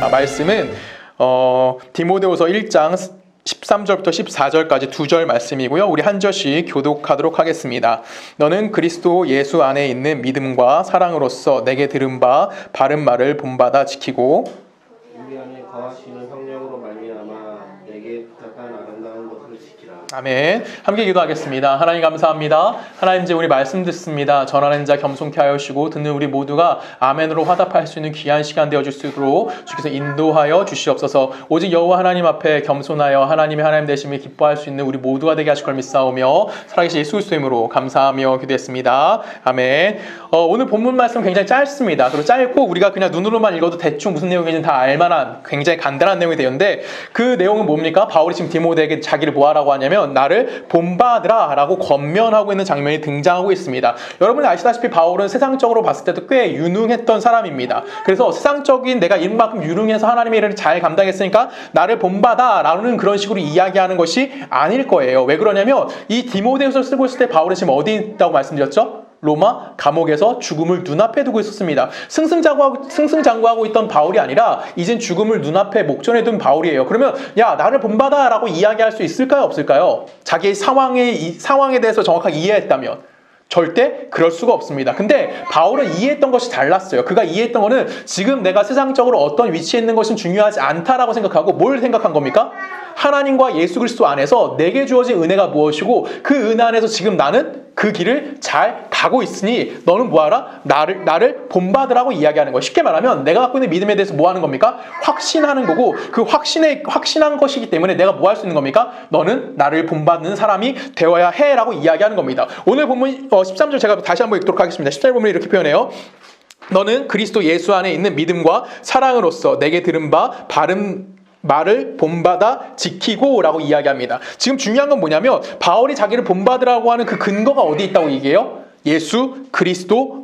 말씀은 디모데후서 1장 13절부터 14절까지 2절 말씀이고요. 우리 한 절씩 교독하도록 하겠습니다. 너는 그리스도 예수 안에 있는 믿음과 사랑으로서 내게 들은 바 바른 말을 본받아 지키고 우리 안에 거하시는 성령으로 말미암아 내게 부탁한 아름다운 것을 지키라. 아멘. 함께 기도하겠습니다. 하나님 감사합니다. 하나님 이제 우리 말씀 듣습니다. 전하는 자 겸손케 하여 주시고 듣는 우리 모두가 아멘으로 화답할 수 있는 귀한 시간 되어줄 수 있도록 주께서 인도하여 주시옵소서. 오직 여호와 하나님 앞에 겸손하여 하나님의 하나님 되심을 기뻐할 수 있는 우리 모두가 되게 하실 걸 믿사오며 살아계신 예수 그리스도의 이름으로 감사하며 기도했습니다. 아멘. 오늘 본문 말씀 굉장히 짧습니다. 그리고 짧고 우리가 그냥 눈으로만 읽어도 대충 무슨 내용인지 다 알만한 굉장히 간단한 내용이 되었는데 그 내용은 뭡니까? 바울이 지금 디모데에게 자기를 뭐하라고 하냐면 나를 본받으라 라고 권면하고 있는 장면이 등장하고 있습니다. 여러분이 아시다시피 바울은 세상적으로 봤을 때도 꽤 유능했던 사람입니다. 그래서 세상적인 내가 이만큼 유능해서 하나님의 일을 잘 감당했으니까 나를 본받아 라는 그런 식으로 이야기하는 것이 아닐 거예요. 왜 그러냐면 이 디모데후서를 쓰고 있을 때 바울은 지금 어디 있다고 말씀드렸죠? 로마 감옥에서 죽음을 눈앞에 두고 있었습니다. 승승장구하고 있던 바울이 아니라 이젠 죽음을 눈앞에 목전에 둔 바울이에요. 그러면 야 나를 본받아 라고 이야기할 수 있을까요? 없을까요? 자기의 상황에 대해서 정확하게 이해했다면 절대 그럴 수가 없습니다. 근데 바울은 이해했던 것이 달랐어요. 그가 이해했던 거는 지금 내가 세상적으로 어떤 위치에 있는 것은 중요하지 않다라고 생각하고 뭘 생각한 겁니까? 하나님과 예수 그리스도 안에서 내게 주어진 은혜가 무엇이고 그 은혜 안에서 지금 나는 그 길을 잘 가고 있으니 너는 뭐하라? 나를 본받으라고 이야기하는 거예요. 쉽게 말하면 내가 갖고 있는 믿음에 대해서 뭐 하는 겁니까? 확신하는 거고 그 확신한 것이기 때문에 내가 뭐 할 수 있는 겁니까? 너는 나를 본받는 사람이 되어야 해 라고 이야기하는 겁니다. 오늘 본문 13절 제가 다시 한번 읽도록 하겠습니다. 14절 본문이 이렇게 표현해요. 너는 그리스도 예수 안에 있는 믿음과 사랑으로서 내게 들은 바 바른 말을 본받아 지키고 라고 이야기합니다. 지금 중요한 건 뭐냐면 바울이 자기를 본받으라고 하는 그 근거가 어디 있다고 얘기해요? 예수 그리스도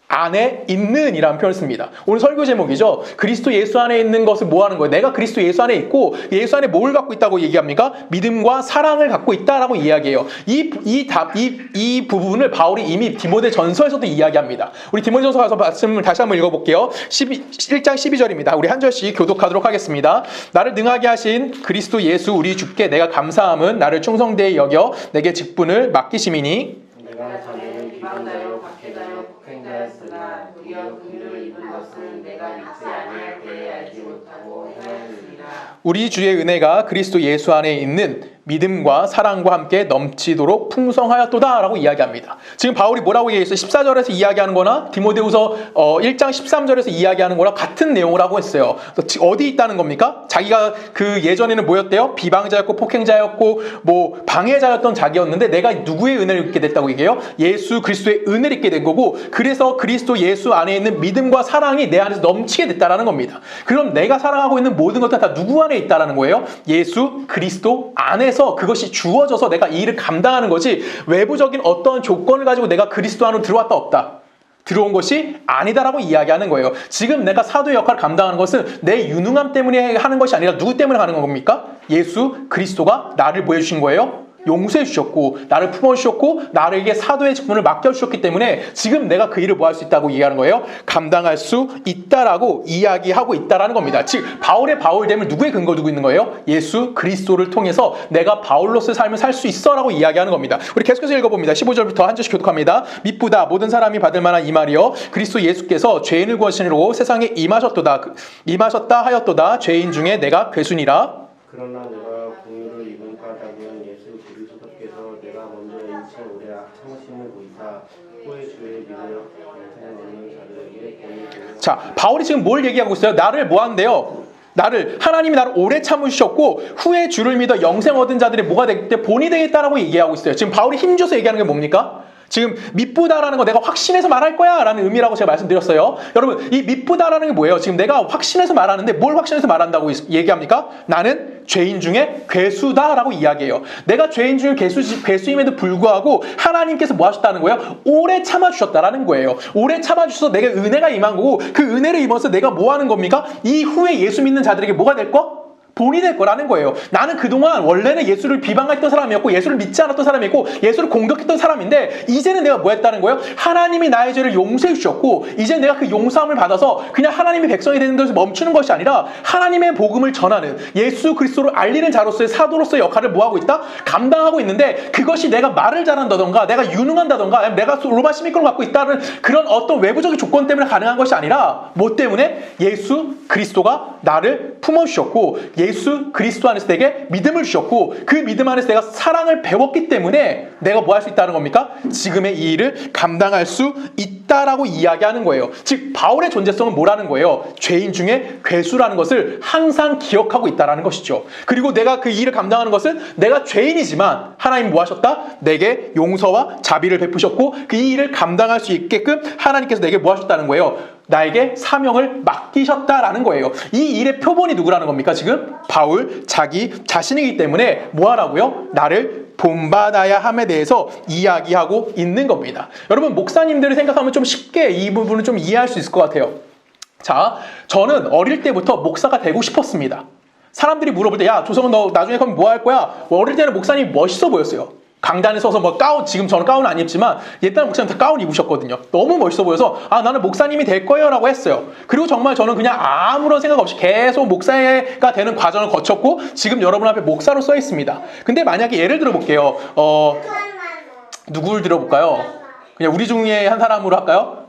안에 있는 이라는 표현을 씁니다. 오늘 설교 제목이죠. 그리스도 예수 안에 있는 것을 뭐 하는 거예요? 내가 그리스도 예수 안에 있고 예수 안에 뭘 갖고 있다고 얘기합니까? 믿음과 사랑을 갖고 있다라고 이야기해요. 이 부분을 바울이 이미 디모데 전서에서도 이야기합니다. 우리 디모데 전서 가서 말씀을 다시 한번 읽어볼게요. 1장 12절입니다. 우리 한 절씩 교독하도록 하겠습니다. 나를 능하게 하신 그리스도 예수 우리 주께 내가 감사함은 나를 충성되이 여겨 내게 직분을 맡기심이니 내가 자네는 비방자요 박해자요 폭행자였으나 도리어 긍휼을 입은 것은 내가 믿지 아니할 때에 알지 못하고 행하였느니라. 우리 주의 은혜가 그리스도 예수 안에 있는 믿음과 사랑과 함께 넘치도록 풍성하였도다 라고 이야기합니다. 지금 바울이 뭐라고 얘기했어요? 14절에서 이야기하는 거나 디모데후서 1장 13절에서 이야기하는 거랑 같은 내용을 하고 있어요. 어디 있다는 겁니까? 자기가 그 예전에는 뭐였대요? 비방자였고 폭행자였고 뭐 방해자였던 자기였는데 내가 누구의 은혜를 입게 됐다고 얘기해요? 예수 그리스도의 은혜를 입게 된 거고 그래서 그리스도 예수 안에 있는 믿음과 사랑이 내 안에서 넘치게 됐다라는 겁니다. 그럼 내가 사랑하고 있는 모든 것들 다 누구 안에 있다라는 거예요? 예수 그리스도 안에서 그것이 주어져서 내가 이 일을 감당하는 거지 외부적인 어떤 조건을 가지고 내가 그리스도 안으로 들어왔다 없다. 들어온 것이 아니다라고 이야기하는 거예요. 지금 내가 사도의 역할을 감당하는 것은 내 유능함 때문에 하는 것이 아니라 누구 때문에 하는 겁니까? 예수 그리스도가 나를 뭐 해주신 거예요? 용서해 주셨고 나를 품어주셨고 나에게 사도의 직분을 맡겨주셨기 때문에 지금 내가 그 일을 뭐 할 수 있다고 얘기하는 거예요? 감당할 수 있다라고 이야기하고 있다라는 겁니다. 즉 바울의 바울됨을 누구의 근거로 두고 있는 거예요? 예수 그리스도를 통해서 내가 바울로서의 삶을 살 수 있어 라고 이야기하는 겁니다. 우리 계속해서 읽어봅니다. 15절부터 한 절씩 교독합니다. 미쁘다 모든 사람이 받을 만한 이 말이여 그리스도 예수께서 죄인을 구하시려고 세상에 임하셨다 하였도다. 죄인 중에 내가 괴순이라. 그러나 내가 긍휼을 입은 까닭은 예수 그리스도께서 내가 먼저 인치 오래 참으심을 보이사 후에 주의 믿음을 영생 얻는 자들에게 본이 되는. 자, 바울이 지금 뭘 얘기하고 있어요? 나를 뭐 한대요? 하나님이 나를 오래 참으셨고 후에 주를 믿어 영생 얻은 자들이 뭐가 되겠대? 본이 되겠다라고 얘기하고 있어요. 지금 바울이 힘줘서 얘기하는 게 뭡니까? 지금 미쁘다라는 거 내가 확신해서 말할 거야 라는 의미라고 제가 말씀드렸어요. 여러분 이 미쁘다라는 게 뭐예요? 지금 내가 확신해서 말하는데 뭘 확신해서 말한다고 얘기합니까? 나는 죄인 중에 괴수다라고 이야기해요. 내가 죄인 중에 괴수임에도 불구하고 하나님께서 뭐 하셨다는 거예요? 오래 참아주셨다라는 거예요. 오래 참아주셔서 내게 은혜가 임한 거고 그 은혜를 입어서 내가 뭐 하는 겁니까? 이 후에 예수 믿는 자들에게 뭐가 될 거? 본이 될 거라는 거예요. 나는 그동안 원래는 예수를 비방했던 사람이었고 예수를 믿지 않았던 사람이고 예수를 공격했던 사람인데 이제는 내가 뭐 했다는 거예요? 하나님이 나의 죄를 용서해 주셨고 이제 내가 그 용서함을 받아서 그냥 하나님의 백성이 되는 것에서 멈추는 것이 아니라 하나님의 복음을 전하는 예수 그리스도를 알리는 자로서의 사도로서의 역할을 뭐하고 있다? 감당하고 있는데 그것이 내가 말을 잘한다던가 내가 유능한다던가 내가 로마 시민권을 갖고 있다는 그런 어떤 외부적인 조건 때문에 가능한 것이 아니라 뭐 때문에? 예수 그리스도가 나를 품어주셨고 예수 그리스도 안에서 내게 믿음을 주셨고 그 믿음 안에서 내가 사랑을 배웠기 때문에 내가 뭐 할 수 있다는 겁니까? 지금의 이 일을 감당할 수 있다라고 이야기하는 거예요. 즉 바울의 존재성은 뭐라는 거예요? 죄인 중에 괴수라는 것을 항상 기억하고 있다라는 것이죠. 그리고 내가 그 일을 감당하는 것은 내가 죄인이지만 하나님 뭐 하셨다? 내게 용서와 자비를 베푸셨고 그 일을 감당할 수 있게끔 하나님께서 내게 뭐 하셨다는 거예요? 나에게 사명을 맡기셨다라는 거예요. 이 일의 표본이 누구라는 겁니까? 지금 바울 자기 자신이기 때문에 뭐 하라고요? 나를 본받아야 함에 대해서 이야기하고 있는 겁니다. 여러분 목사님들을 생각하면 좀 쉽게 이 부분을 좀 이해할 수 있을 것 같아요. 자, 저는 어릴 때부터 목사가 되고 싶었습니다. 사람들이 물어볼 때 야 조성은 너 나중에 그럼 뭐 할 거야? 어릴 때는 목사님이 멋있어 보였어요. 강단에 서서 뭐 가운, 지금 저는 가운 안 입지만 옛날 목사님 다 가운 입으셨거든요. 너무 멋있어 보여서 아 나는 목사님이 될 거예요 라고 했어요. 그리고 정말 저는 그냥 아무런 생각 없이 계속 목사가 되는 과정을 거쳤고 지금 여러분 앞에 목사로 써 있습니다. 근데 만약에 예를 들어 볼게요. 누구를 들어볼까요? 그냥 우리 중에 한 사람으로 할까요?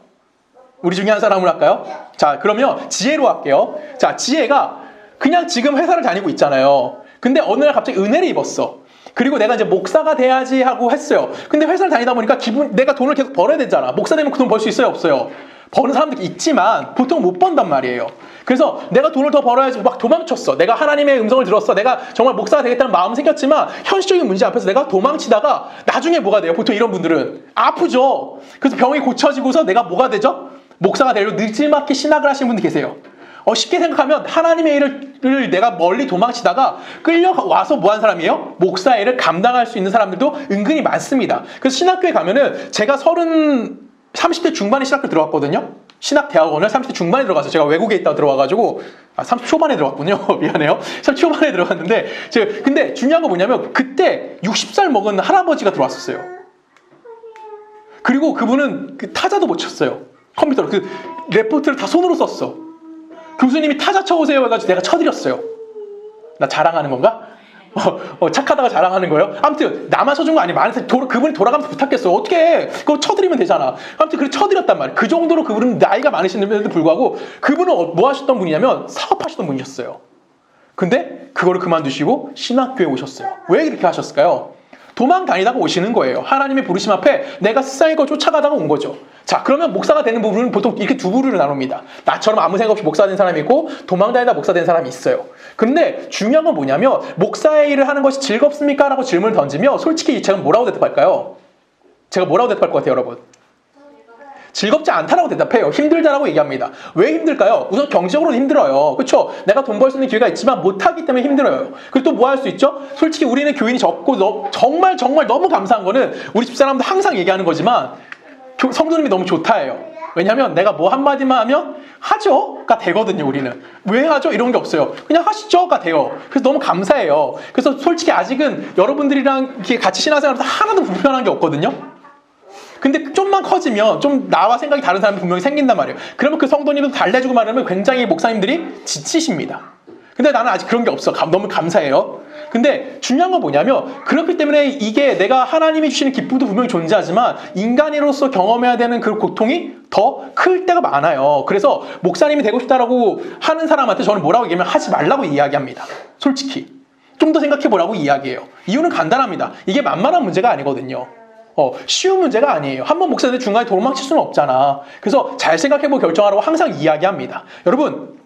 우리 중에 한 사람으로 할까요? 자 그러면 지혜로 할게요. 자 지혜가 그냥 지금 회사를 다니고 있잖아요. 근데 어느 날 갑자기 은혜를 입었어. 그리고 내가 이제 목사가 돼야지 하고 했어요. 근데 회사를 다니다 보니까 내가 돈을 계속 벌어야 되잖아. 목사 되면 그 돈 벌 수 있어요? 없어요? 버는 사람들이 있지만 보통 못 번단 말이에요. 그래서 내가 돈을 더 벌어야지 막 도망쳤어. 내가 하나님의 음성을 들었어. 내가 정말 목사가 되겠다는 마음은 생겼지만 현실적인 문제 앞에서 내가 도망치다가 나중에 뭐가 돼요? 보통 이런 분들은 아프죠. 그래서 병이 고쳐지고서 내가 뭐가 되죠? 목사가 되려고 늦지막히 신학을 하시는 분들 계세요. 쉽게 생각하면 하나님의 일을 내가 멀리 도망치다가 끌려와서 뭐한 사람이에요? 목사 일을 감당할 수 있는 사람들도 은근히 많습니다. 그래서 신학교에 가면은 제가 30대 중반에 신학교 들어갔거든요. 신학대학원을 30대 중반에 들어가서 제가 외국에 있다가 들어와가지고 30 초반에 들어갔군요. 미안해요. 30 초반에 들어갔는데 근데 중요한 거 뭐냐면 그때 60살 먹은 할아버지가 들어왔었어요. 그리고 그분은 그 타자도 못 쳤어요. 컴퓨터로 그 레포트를 다 손으로 썼어. 교수님이 타자 쳐오세요 해가지고 내가 쳐드렸어요. 나 자랑하는 건가? 착하다가 자랑하는 거예요? 아무튼 나만 쳐준 거 아니야. 그분이 돌아가면서 부탁했어. 어떻게 해? 그거 쳐드리면 되잖아. 아무튼 그래 쳐드렸단 말이에요. 그 정도로 그분은 나이가 많으신데도 불구하고 그분은 뭐 하셨던 분이냐면 사업하시던 분이셨어요. 근데 그거를 그만두시고 신학교에 오셨어요. 왜 이렇게 하셨을까요? 도망 다니다가 오시는 거예요. 하나님의 부르심 앞에 내가 스사의 걸 쫓아가다가 온 거죠. 자, 그러면 목사가 되는 부분은 보통 이렇게 두 부류로 나눕니다. 나처럼 아무 생각 없이 목사가 된 사람이 있고 도망 다니다 목사 된 사람이 있어요. 근데 중요한 건 뭐냐면 목사의 일을 하는 것이 즐겁습니까? 라고 질문을 던지면 솔직히 제가 뭐라고 대답할까요? 제가 뭐라고 대답할 것 같아요, 여러분? 즐겁지 않다라고 대답해요. 힘들다라고 얘기합니다. 왜 힘들까요? 우선 경제적으로 힘들어요. 그렇죠? 내가 돈 벌 수 있는 기회가 있지만 못하기 때문에 힘들어요. 그리고 또 뭐 할 수 있죠? 솔직히 우리는 교인이 적고 정말 너무 감사한 거는 우리 집사람도 항상 얘기하는 거지만 성도님이 너무 좋다예요. 왜냐하면 내가 뭐 한마디만 하면 하죠가 되거든요. 우리는 왜 하죠? 이런 게 없어요. 그냥 하시죠가 돼요. 그래서 너무 감사해요. 그래서 솔직히 아직은 여러분들이랑 같이 신앙생활하면서 하나도 불편한 게 없거든요. 근데 좀만 커지면 좀 나와 생각이 다른 사람이 분명히 생긴단 말이에요. 그러면 그 성도님도 달래주고 말하면 굉장히 목사님들이 지치십니다. 근데 나는 아직 그런 게 없어. 너무 감사해요. 근데 중요한 건 뭐냐면 그렇기 때문에 이게 내가 하나님이 주시는 기쁨도 분명히 존재하지만 인간으로서 경험해야 되는 그 고통이 더 클 때가 많아요. 그래서 목사님이 되고 싶다라고 하는 사람한테 저는 뭐라고 얘기하면 하지 말라고 이야기합니다. 솔직히. 좀 더 생각해보라고 이야기해요. 이유는 간단합니다. 이게 만만한 문제가 아니거든요. 쉬운 문제가 아니에요. 한번 목사인데 중간에 도망칠 수는 없잖아. 그래서 잘 생각해보고 결정하라고 항상 이야기합니다. 여러분,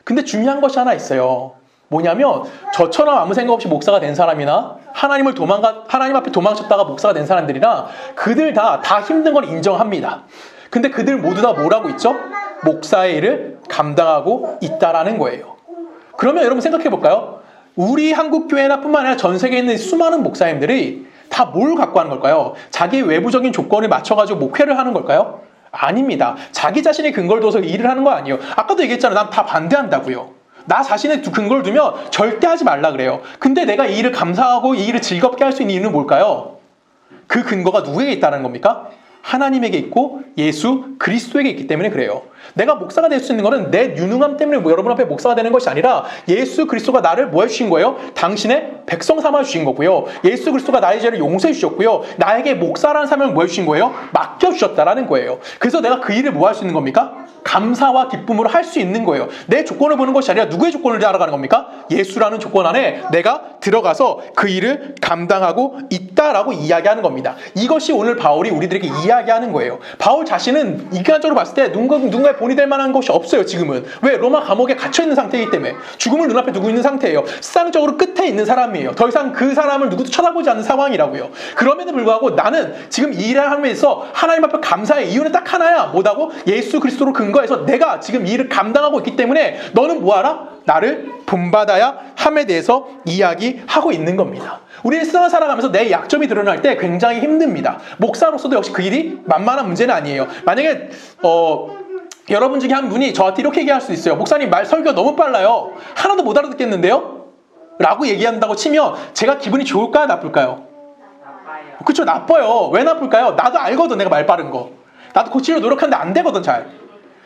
근데 중요한 것이 하나 있어요. 뭐냐면 저처럼 아무 생각 없이 목사가 된 사람이나 하나님 앞에 도망쳤다가 목사가 된 사람들이나 그들 다 힘든 걸 인정합니다. 근데 그들 모두 다 뭐라고 있죠? 목사의 일을 감당하고 있다라는 거예요. 그러면 여러분 생각해볼까요? 우리 한국교회나 뿐만 아니라 전 세계에 있는 수많은 목사님들이 다 뭘 갖고 하는 걸까요? 자기 외부적인 조건을 맞춰가지고 목회를 하는 걸까요? 아닙니다. 자기 자신의 근거를 둬서 일을 하는 거 아니에요. 아까도 얘기했잖아요. 난 다 반대한다고요. 나 자신의 근거를 두면 절대 하지 말라 그래요. 근데 내가 이 일을 감사하고 이 일을 즐겁게 할 수 있는 이유는 뭘까요? 그 근거가 누구에게 있다는 겁니까? 하나님에게 있고 예수 그리스도에게 있기 때문에 그래요. 내가 목사가 될 수 있는 것은 내 유능함 때문에 여러분 앞에 목사가 되는 것이 아니라 예수 그리스도가 나를 뭐 해주신 거예요? 당신의 백성 삼아 주신 거고요. 예수 그리스도가 나의 죄를 용서해 주셨고요. 나에게 목사라는 사명을 뭐 해주신 거예요? 맡겨주셨다라는 거예요. 그래서 내가 그 일을 뭐 할 수 있는 겁니까? 감사와 기쁨으로 할 수 있는 거예요. 내 조건을 보는 것이 아니라 누구의 조건을 알아가는 겁니까? 예수라는 조건 안에 내가 들어가서 그 일을 감당하고 있다라고 이야기하는 겁니다. 이것이 오늘 바울이 우리들에게 이야기하는 거예요. 바울 자신은 인간적으로 봤을 때 누군가의 본이 될 만한 것이 없어요. 지금은. 왜? 로마 감옥에 갇혀있는 상태이기 때문에. 죽음을 눈앞에 두고 있는 상태예요. 세상적으로 끝에 있는 사람이에요. 더 이상 그 사람을 누구도 쳐다보지 않는 상황이라고요. 그럼에도 불구하고 나는 지금 이 일을 하면서 하나님 앞에 감사의 이유는 딱 하나야. 뭐다고? 예수 그리스도로 근거해서 내가 지금 이 일을 감당하고 있기 때문에 너는 뭐하라? 나를 본받아야 함에 대해서 이야기하고 있는 겁니다. 우리는 세상을 살아가면서 내 약점이 드러날 때 굉장히 힘듭니다. 목사로서도 역시 그 일이 만만한 문제는 아니에요. 만약에 여러분 중에 한 분이 저한테 이렇게 얘기할 수 있어요. 목사님 설교가 너무 빨라요. 하나도 못 알아듣겠는데요? 라고 얘기한다고 치면 제가 기분이 좋을까요? 나쁠까요? 나빠요. 그쵸, 나빠요. 왜 나쁠까요? 나도 알거든, 내가 말 빠른 거. 나도 고치려고 노력하는데 안 되거든, 잘.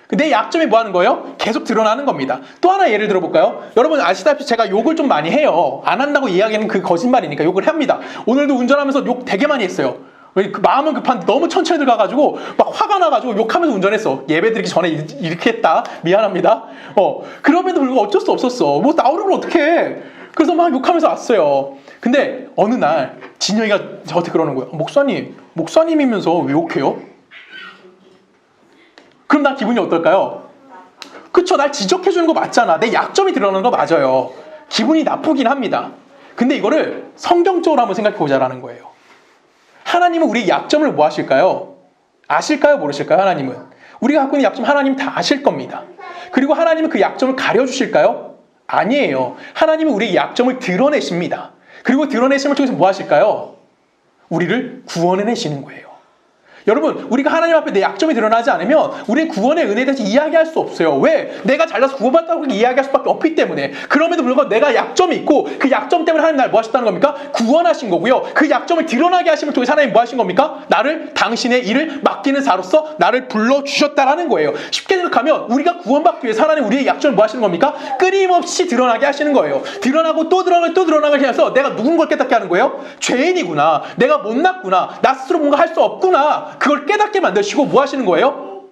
내 약점이 뭐 하는 거예요? 계속 드러나는 겁니다. 또 하나 예를 들어볼까요? 여러분 아시다시피 제가 욕을 좀 많이 해요. 안 한다고 이야기하면 그 거짓말이니까 욕을 합니다. 오늘도 운전하면서 욕 되게 많이 했어요. 마음은 급한데 너무 천천히 들어가가지고 막 화가 나가지고 욕하면서 운전했어. 예배 드리기 전에 이렇게 했다. 미안합니다. 그럼에도 불구하고 어쩔 수 없었어. 뭐 나오려면 어떡해. 그래서 막 욕하면서 왔어요. 근데 어느 날 진영이가 저한테 그러는 거예요. 목사님이면서 왜 욕해요? 그럼 난 기분이 어떨까요? 그쵸, 날 지적해주는 거 맞잖아. 내 약점이 드러나는 거 맞아요. 기분이 나쁘긴 합니다. 근데 이거를 성경적으로 한번 생각해보자라는 거예요. 하나님은 우리 약점을 뭐 하실까요? 아실까요? 모르실까요? 하나님은. 우리가 갖고 있는 약점 하나님 다 아실 겁니다. 그리고 하나님은 그 약점을 가려주실까요? 아니에요. 하나님은 우리의 약점을 드러내십니다. 그리고 드러내심을 통해서 뭐 하실까요? 우리를 구원해내시는 거예요. 여러분, 우리가 하나님 앞에 내 약점이 드러나지 않으면 우리의 구원의 은혜에 대해서 이야기할 수 없어요. 왜? 내가 잘나서 구원받았다고 이야기할 수밖에 없기 때문에. 그럼에도 불구하고 내가 약점이 있고 그 약점 때문에 하나님 나를 뭐 하셨다는 겁니까? 구원하신 거고요. 그 약점을 드러나게 하심을 통해서 하나님 뭐 하신 겁니까? 나를 당신의 일을 맡기는 자로서 나를 불러주셨다라는 거예요. 쉽게 생각하면 우리가 구원받기 위해서 하나님 우리의 약점을 뭐 하시는 겁니까? 끊임없이 드러나게 하시는 거예요. 드러나고 또 드러나게 해서 내가 누군 걸 깨닫게 하는 거예요? 죄인이구나. 내가 못났구나. 나 스스로 뭔가 할 수 없구나. 그걸 깨닫게 만드시고 뭐 하시는 거예요?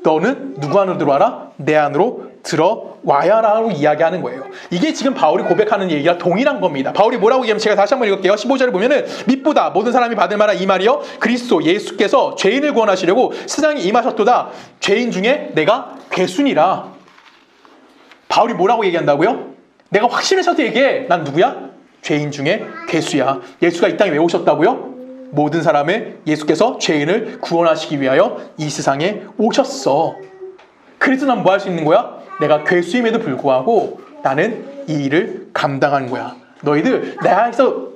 너는 누구 안으로 들어와라? 내 안으로 들어와야 라고 이야기하는 거예요. 이게 지금 바울이 고백하는 얘기가 동일한 겁니다. 바울이 뭐라고 얘기하면 제가 다시 한번 읽을게요. 15절을 보면은 밑보다 모든 사람이 받을 만한 이 말이요 그리스도 예수께서 죄인을 구원하시려고 세상에 임하셨도다. 죄인 중에 내가 괴순이라. 바울이 뭐라고 얘기한다고요? 내가 확신해서 얘기해. 난 누구야? 죄인 중에 괴수야. 예수가 이 땅에 왜 오셨다고요? 모든 사람을 예수께서 죄인을 구원하시기 위하여 이 세상에 오셨어. 그래서 난 뭐 할 수 있는 거야? 내가 괴수임에도 불구하고 나는 이 일을 감당하는 거야. 너희들 내 안에서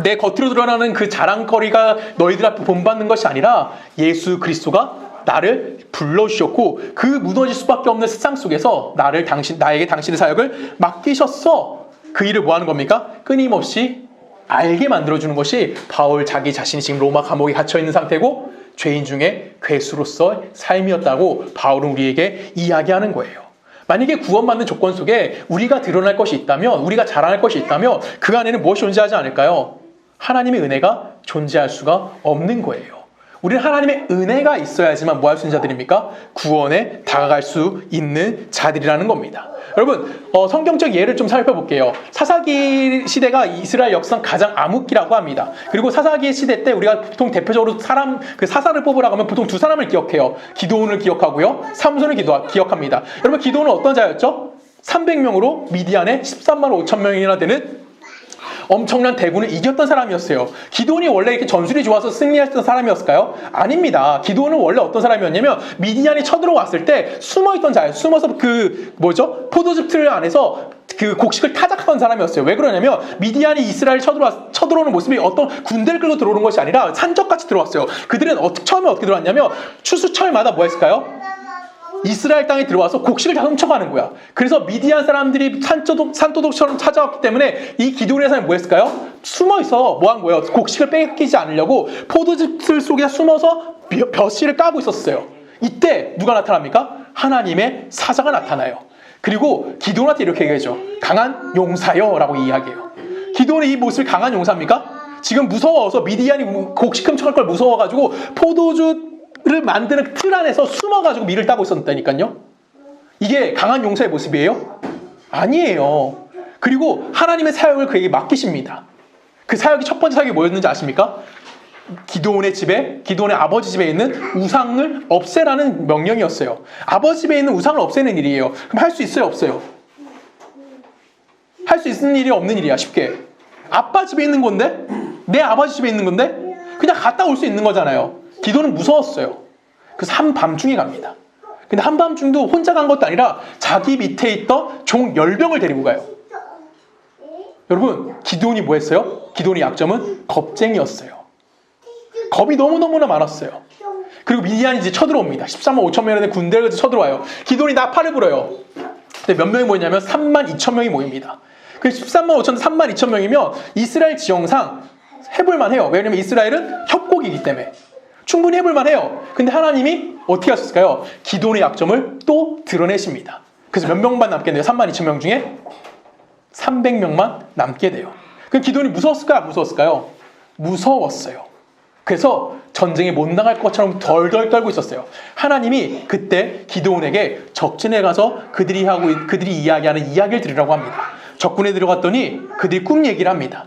내 겉으로 드러나는 그 자랑거리가 너희들 앞에 본받는 것이 아니라 예수 그리스도가 나를 불러주셨고 그 무너질 수밖에 없는 세상 속에서 나에게 당신의 사역을 맡기셨어. 그 일을 뭐 하는 겁니까? 끊임없이 알게 만들어주는 것이 바울 자기 자신이 지금 로마 감옥에 갇혀있는 상태고 죄인 중에 괴수로서의 삶이었다고 바울은 우리에게 이야기하는 거예요. 만약에 구원받는 조건 속에 우리가 드러날 것이 있다면, 우리가 자랑할 것이 있다면 그 안에는 무엇이 존재하지 않을까요? 하나님의 은혜가 존재할 수가 없는 거예요. 우리는 하나님의 은혜가 있어야지만 뭐 할 수 있는 자들입니까? 구원에 다가갈 수 있는 자들이라는 겁니다. 여러분 성경적 예를 좀 살펴볼게요. 사사기 시대가 이스라엘 역사상 가장 암흑기라고 합니다. 그리고 사사기 시대 때 우리가 보통 대표적으로 사사를 뽑으라고 하면 보통 두 사람을 기억해요. 기드온을 기억하고요. 삼손을 기억합니다. 여러분 기드온은 어떤 자였죠? 300명으로 미디안에 13만 5천 명이나 되는 엄청난 대군을 이겼던 사람이었어요. 기드온이 원래 이렇게 전술이 좋아서 승리했던 사람이었을까요? 아닙니다. 기드온은 원래 어떤 사람이었냐면 미디안이 쳐들어왔을 때 숨어있던 자예요. 숨어서 포도즙 틀 안에서 그 곡식을 타작하던 사람이었어요. 왜 그러냐면 미디안이 이스라엘 쳐들어오는 모습이 어떤 군대를 끌고 들어오는 것이 아니라 산적같이 들어왔어요. 그들은 처음에 어떻게 들어왔냐면 추수철마다 뭐 했을까요? 이스라엘 땅에 들어와서 곡식을 다 훔쳐가는 거야. 그래서 미디안 사람들이 산도둑처럼 찾아왔기 때문에 이 기드온의 사람이 뭐 했을까요? 숨어있어. 뭐 한 거예요? 곡식을 뺏기지 않으려고 포도즙 속에 숨어서 벼씨를 까고 있었어요. 이때 누가 나타납니까? 하나님의 사자가 나타나요. 그리고 기드온한테 이렇게 얘기하죠. 강한 용사여 라고 이야기해요. 기드온의 이 모습이 강한 용사입니까? 지금 무서워서 미디안이 곡식 훔쳐갈 걸 무서워가지고 포도주를 만드는 틀 안에서 숨어가지고 밀을 따고 있었다니까요. 이게 강한 용사의 모습이에요? 아니에요. 그리고 하나님의 사역을 그에게 맡기십니다. 그 사역이 첫 번째 사역이 뭐였는지 아십니까? 기드온의 아버지 집에 있는 우상을 없애라는 명령이었어요. 아버지 집에 있는 우상을 없애는 일이에요. 그럼 할 수 있어요? 없어요? 할 수 있는 일이 없는 일이야. 쉽게. 아빠 집에 있는 건데? 내 아버지 집에 있는 건데? 그냥 갔다 올 수 있는 거잖아요. 기드온은 무서웠어요. 그래서 한밤중에 갑니다. 근데 한밤중도 혼자 간 것도 아니라 자기 밑에 있던 종 10명을 데리고 가요. 여러분, 기드온이 뭐 했어요? 기드온의 약점은 겁쟁이였어요. 겁이 너무너무나 많았어요. 그리고 미디안이 이제 쳐들어옵니다. 13만 5천 명의 군대를 쳐들어와요. 기드온이 나팔을 불어요. 근데 몇 명이 모이냐면 3만 2천 명이 모입니다. 그래서 13만 5천, 3만 2천 명이면 이스라엘 지형상 해볼만 해요. 왜냐면 이스라엘은 협곡이기 때문에. 충분히 해볼만 해요. 근데 하나님이 어떻게 하셨을까요? 기드온의 약점을 또 드러내십니다. 그래서 몇 명만 남게 돼요? 3만 2천 명 중에 300명만 남게 돼요. 그럼 기드온이 무서웠을까요? 안 무서웠을까요? 무서웠어요. 그래서 전쟁에 못 나갈 것처럼 덜덜 떨고 있었어요. 하나님이 그때 기드온에게 적진에 가서 그들이 이야기하는 이야기를 들으라고 합니다. 적군에 들어갔더니 그들이 꿈 얘기를 합니다.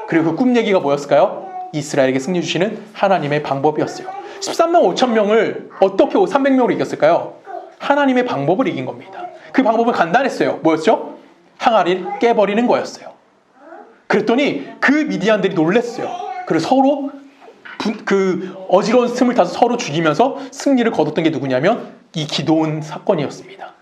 그리고 그 꿈 얘기가 뭐였을까요? 이스라엘에게 승리 주시는 하나님의 방법이었어요. 13만 5천 명을 어떻게 300명으로 이겼을까요? 하나님의 방법을 이긴 겁니다. 그 방법은 간단했어요. 뭐였죠? 항아리를 깨버리는 거였어요. 그랬더니 그 미디안들이 놀랬어요. 그래서 서로 그 어지러운 틈을 타서 서로 죽이면서 승리를 거뒀던 게 누구냐면 이 기드온 사건이었습니다.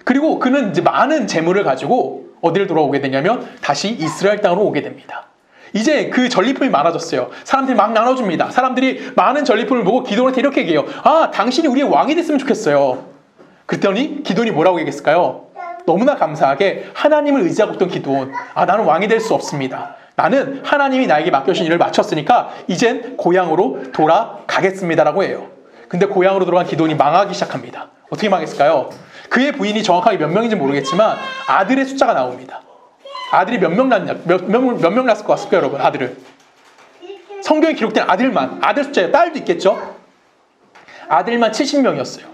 그리고 그는 이제 많은 재물을 가지고 어디를 돌아오게 되냐면 다시 이스라엘 땅으로 오게 됩니다. 이제 그 전리품이 많아졌어요. 사람들이 막 나눠줍니다. 사람들이 많은 전리품을 보고 기드온한테 이렇게 얘기해요. 아, 당신이 우리의 왕이 됐으면 좋겠어요. 그랬더니 기드온이 뭐라고 얘기했을까요? 너무나 감사하게 하나님을 의지하고 있던 기드온. 아, 나는 왕이 될 수 없습니다. 나는 하나님이 나에게 맡겨주신 일을 마쳤으니까 이젠 고향으로 돌아가겠습니다라고 해요. 근데 고향으로 돌아간 기드온이 망하기 시작합니다. 어떻게 망했을까요? 그의 부인이 정확하게 몇 명인지 모르겠지만 아들의 숫자가 나옵니다. 아들이 몇 명 낳았을 것 같습니까, 여러분? 아들을. 성경에 기록된 아들만, 아들 숫자예요. 딸도 있겠죠? 아들만 70명이었어요.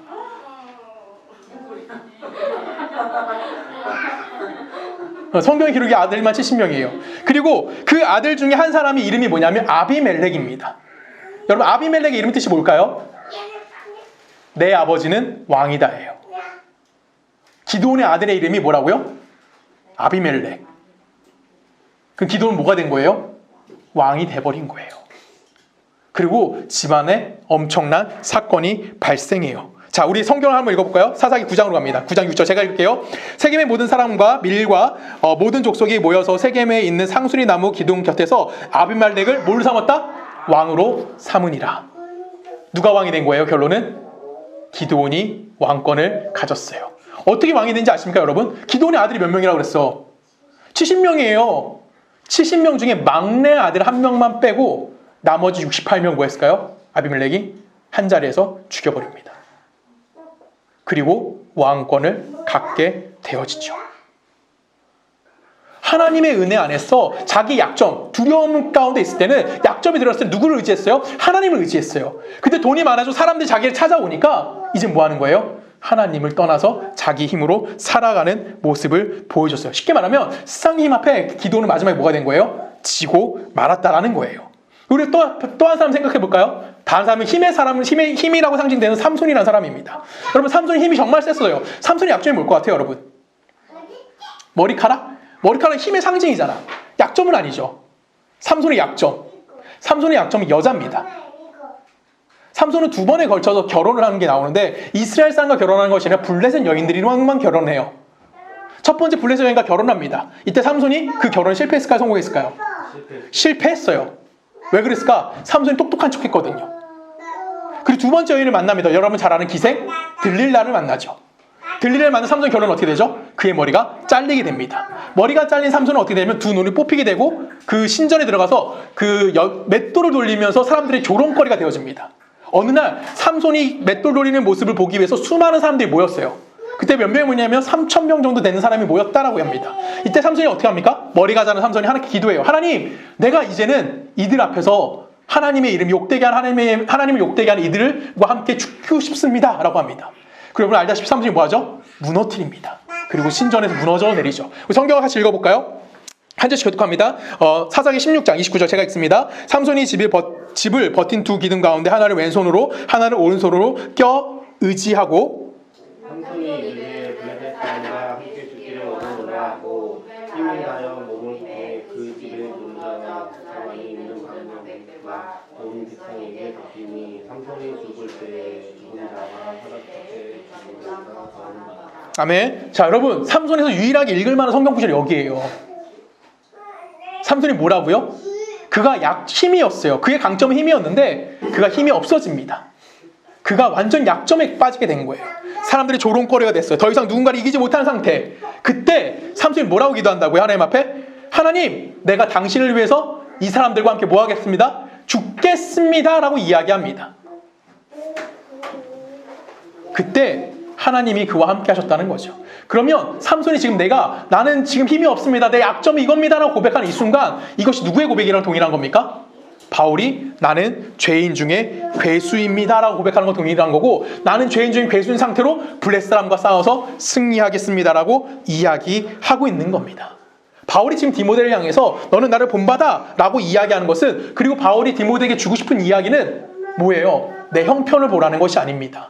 성경의 기록이 아들만 70명이에요. 그리고 그 아들 중에 한 사람이 이름이 뭐냐면 아비멜렉입니다. 여러분, 아비멜렉의 이름 뜻이 뭘까요? 내 아버지는 왕이다예요. 기드온의 아들의 이름이 뭐라고요? 아비멜렉. 그럼 기드온은 뭐가 된 거예요? 왕이 돼버린 거예요. 그리고 집안에 엄청난 사건이 발생해요. 자, 우리 성경을 한번 읽어볼까요? 사사기 9장으로 갑니다. 9장 6절 제가 읽을게요. 세겜의 모든 사람과 밀과 모든 족속이 모여서 세겜에 있는 상수리 나무 기둥 곁에서 아비멜렉을 뭘 삼았다? 왕으로 삼으니라. 누가 왕이 된 거예요? 결론은 기드온이 왕권을 가졌어요. 어떻게 왕이 된지 아십니까, 여러분? 기드온의 아들이 몇 명이라고 그랬어? 70명이에요. 70명 중에 막내 아들 1명만 빼고 나머지 68명 뭐 했을까요? 아비멜렉이 한 자리에서 죽여버립니다. 그리고 왕권을 갖게 되어지죠. 하나님의 은혜 안에서 자기 약점, 두려움 가운데 있을 때는 약점이 들었을 때 누구를 의지했어요? 하나님을 의지했어요. 근데 돈이 많아지고 사람들이 자기를 찾아오니까 이제 뭐 하는 거예요? 하나님을 떠나서 자기 힘으로 살아가는 모습을 보여줬어요. 쉽게 말하면 세상의 힘 앞에 기도는 마지막에 뭐가 된 거예요? 지고 말았다라는 거예요. 우리 또 한 사람 생각해 볼까요? 다른 사람은 힘이라고 상징되는 삼손이라는 사람입니다. 여러분, 삼손이 힘이 정말 셌어요. 삼손의 약점이 뭘 것 같아요, 여러분? 머리카락? 머리카락은 힘의 상징이잖아. 약점은 아니죠. 삼손의 약점은 여자입니다. 삼손은 2번에 걸쳐서 결혼을 하는 게 나오는데 이스라엘 사람과 결혼하는 것이 아니라 블레셋 여인들이랑만 결혼해요. 첫 번째 블레셋 여인과 결혼합니다. 이때 삼손이 그 결혼에 실패했을까요? 성공했을까요? 실패했어요. 왜 그랬을까? 삼손이 똑똑한 척 했거든요. 그리고 두 번째 여인을 만납니다. 여러분 잘 아는 기생 들릴라를 만나죠. 들릴라를 만난 삼손 결론은 어떻게 되죠? 그의 머리가 잘리게 됩니다. 머리가 잘린 삼손은 어떻게 되냐면 두 눈이 뽑히게 되고 그 신전에 들어가서 그 맷돌을 돌리면서 사람들의 조롱거리가 되어집니다. 어느 날 삼손이 맷돌 돌리는 모습을 보기 위해서 수많은 사람들이 모였어요. 그때 몇 명이 모이냐면 3,000명 정도 되는 사람이 모였다라고 합니다. 이때 삼손이 어떻게 합니까? 머리가 자른 삼손이 하나님께 기도해요. 하나님, 내가 이제는 이들 앞에서 하나님의 이름 욕되게 한 하나님을 욕되게 하는 이들과 함께 죽고 싶습니다. 라고 합니다. 그리고 여러분 알다시피 삼손이 뭐하죠? 무너뜨립니다. 그리고 신전에서 무너져 내리죠. 우리 성경을 같이 읽어볼까요? 한 절씩 교독합니다. 사사기 16장 29절 제가 읽습니다. 삼손이 집을 버틴 두 기둥 가운데 하나를 왼손으로 하나를 오른손으로 껴 의지하고 삼손이 이르되 블레셋 사람과 함께 죽기를 원하노라 하고 힘을 다하여 몸을 통해 그 집에 누르다가 가만히 있는 방명과 온 백성에게 덮이니 삼손이 죽을 때 죽은 자가 사닥같이 죽은 자가 더한다. 아멘. 자, 여러분 삼손에서 유일하게 읽을 만한 성경 구절이 여기에요. 삼손이 뭐라고요? 그가 힘이었어요. 그의 강점은 힘이었는데 그가 힘이 없어집니다. 그가 완전 약점에 빠지게 된 거예요. 사람들이 조롱거리가 됐어요. 더 이상 누군가를 이기지 못하는 상태. 그때 삼손이 뭐라고 기도한다고요? 하나님 앞에? 하나님, 내가 당신을 위해서 이 사람들과 함께 뭐 하겠습니다? 죽겠습니다. 라고 이야기합니다. 그때 하나님이 그와 함께 하셨다는 거죠. 그러면 삼손이 지금 나는 지금 힘이 없습니다. 내 약점이 이겁니다. 라고 고백하는 이 순간 이것이 누구의 고백이랑 동일한 겁니까? 바울이 나는 죄인 중에 괴수입니다. 라고 고백하는 건 동일한 거고 나는 죄인 중에 괴수인 상태로 블레 사람과 싸워서 승리하겠습니다. 라고 이야기하고 있는 겁니다. 바울이 지금 디모데를 향해서 너는 나를 본받아 라고 이야기하는 것은 그리고 바울이 디모데에게 주고 싶은 이야기는 뭐예요? 내 형편을 보라는 것이 아닙니다.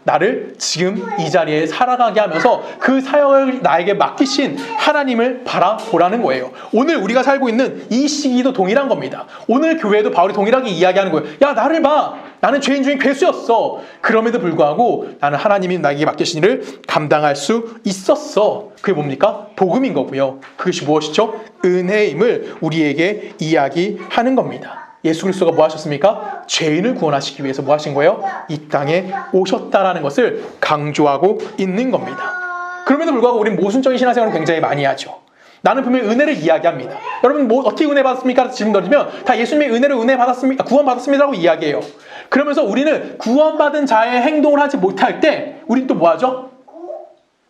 나를 지금 이 자리에 살아가게 하면서 그 사역을 나에게 맡기신 하나님을 바라보라는 거예요. 오늘 우리가 살고 있는 이 시기도 동일한 겁니다. 오늘 교회도 바울이 동일하게 이야기하는 거예요. 야, 나를 봐. 나는 죄인 중에 괴수였어. 그럼에도 불구하고 나는 하나님이 나에게 맡기신 일을 감당할 수 있었어. 그게 뭡니까? 복음인 거고요. 그것이 무엇이죠? 은혜임을 우리에게 이야기하는 겁니다. 예수 그리스도가 뭐 하셨습니까? 죄인을 구원하시기 위해서 뭐 하신 거예요? 이 땅에 오셨다라는 것을 강조하고 있는 겁니다. 그럼에도 불구하고 우리는 모순적인 신앙생활을 굉장히 많이 하죠. 나는 분명히 은혜를 이야기합니다. 여러분 뭐 어떻게 은혜 받았습니까? 질문드리면 다 예수님의 은혜로 은혜 받았습니까? 구원 받았습니다라고 이야기해요. 그러면서 우리는 구원받은 자의 행동을 하지 못할 때 우리는 또 뭐 하죠?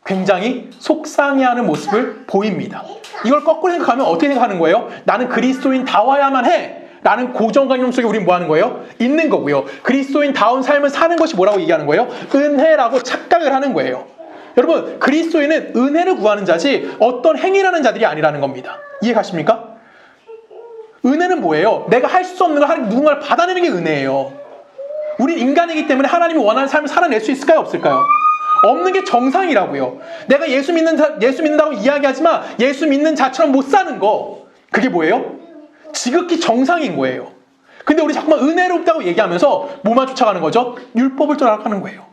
굉장히 속상해하는 모습을 보입니다. 이걸 거꾸로 생각하면 어떻게 생각하는 거예요? 나는 그리스도인 다워야만 해. 라는 고정관념 속에 우리는 뭐 하는 거예요? 있는 거고요. 그리스도인다운 삶을 사는 것이 뭐라고 얘기하는 거예요? 은혜라고 착각을 하는 거예요. 여러분, 그리스도인은 은혜를 구하는 자지 어떤 행위라는 자들이 아니라는 겁니다. 이해가십니까? 은혜는 뭐예요? 내가 할 수 없는 걸 누군가를 받아내는 게 은혜예요. 우린 인간이기 때문에 하나님이 원하는 삶을 살아낼 수 있을까요? 없을까요? 없는 게 정상이라고요. 내가 예수 믿는다고 이야기하지만 예수 믿는 자처럼 못 사는 거, 그게 뭐예요? 지극히 정상인 거예요. 근데 우리 자꾸만 은혜롭다고 얘기하면서 뭐만 쫓아가는 거죠? 율법을 쫓아가는 거예요.